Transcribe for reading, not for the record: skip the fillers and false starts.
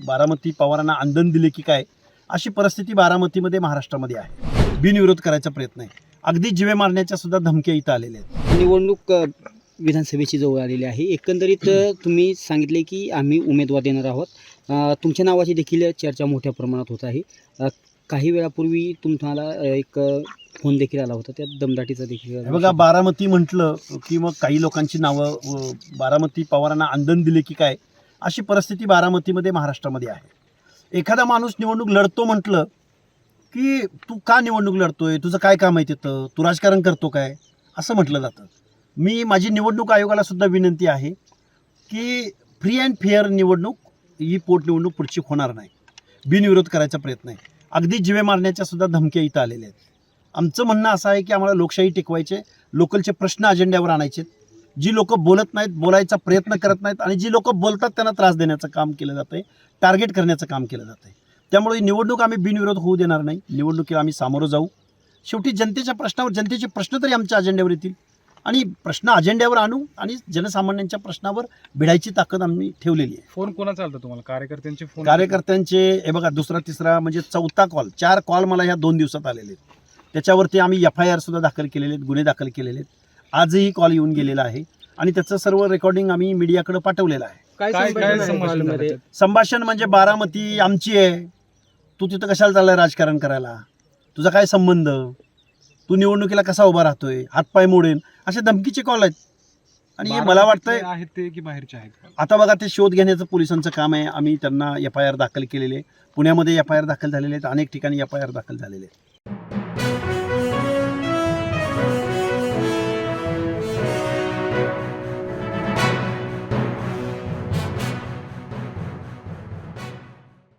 बारामती पवारांना आंदण दिले की काय अशी परिस्थिती बारामतीमध्ये महाराष्ट्रामध्ये आहे. बिनविरोध करायचा प्रयत्न आहे. अगदी जिवे मारण्याच्या सुद्धा धमक्या इथं आलेल्या आहेत. निवडणूक विधानसभेची जवळ आलेली आहे. एकंदरीत तुम्ही सांगितले की आम्ही उमेदवार देणार आहोत. तुमच्या नावाची देखील चर्चा मोठ्या प्रमाणात होत आहे. काही वेळापूर्वी तुम्हाला एक फोन देखील आला होता, त्या दमदाटीचा देखील. बघा, बारामती म्हटलं की मग काही लोकांची नावं बारामती पवारांना आंदण दिले की काय अशी परिस्थिती बारामतीमध्ये महाराष्ट्रामध्ये आहे. एखादा माणूस निवडणूक लढतो म्हटलं की तू का निवडणूक लढतोय, तुझं काय काम आहे तिथं, तू राजकारण करतो काय, असं म्हटलं जातं. माझी निवडणूक आयोगाला सुद्धा विनंती आहे की फ्री अँड फेअर निवडणूक ही पोटनिवडणूक पुढची होणार नाही. बिनविरोध करायचा प्रयत्न आहे. अगदी जिवे मारण्याच्या सुद्धा धमक्या इथं आलेल्या आहेत. आमचं म्हणणं असं आहे की आम्हाला लोकशाही टिकवायचे, लोकलचे प्रश्न अजेंड्यावर आणायचे. जी लोक बोलत नाहीत, बोलायचा प्रयत्न करत नाहीत आणि जी लोक बोलतात त्यांना त्रास देण्याचं काम केलं जातं आहे, टार्गेट करण्याचं काम केलं जातं आहे. त्यामुळे निवडणूक आम्ही बिनविरोध होऊ देणार नाही. निवडणुकीला आम्ही सामोरं जाऊ. शेवटी जनतेच्या प्रश्नावर, जनतेचे प्रश्न तरी आमच्या अजेंड्यावर येतील आणि प्रश्न अजेंड्यावर आणू आणि जनसामान्यांच्या प्रश्नावर भिडायची ताकद आम्ही ठेवलेली आहे. फोन कोणाचा आलता तुम्हाला? कार्यकर्त्यांचे फोन? कार्यकर्त्यांचे हे बघा, दुसरा तिसरा म्हणजे चौथा कॉल, 4 कॉल मला ह्या 2 दिवसात आलेले आहेत. त्याच्यावरती आम्ही FIR सुद्धा दाखल केलेले आहेत, गुन्हे दाखल केलेले आहेत. आजही कॉल येऊन गेलेला आहे आणि त्याचं सर्व रेकॉर्डिंग आम्ही मीडियाकडे पाठवलेलं आहे. काय संभाषण म्हणजे बारामती आमची आहे, तू तिथं कशाला चाललाय राजकारण करायला, तुझा काय संबंध, तू निवडणुकीला कसा उभा राहतोय, हातपाय मोडेन, असे धमकीचे कॉल आहेत. आणि हे मला वाटतंय आहेत ते की बाहेरचे आहेत? आता बघा, ते शोध घेण्याचं पोलिसांचं काम आहे. आम्ही त्यांना FIR दाखल केलेले, पुण्यामध्ये FIR दाखल झालेले आहेत, अनेक ठिकाणी FIR दाखल झालेले आहेत.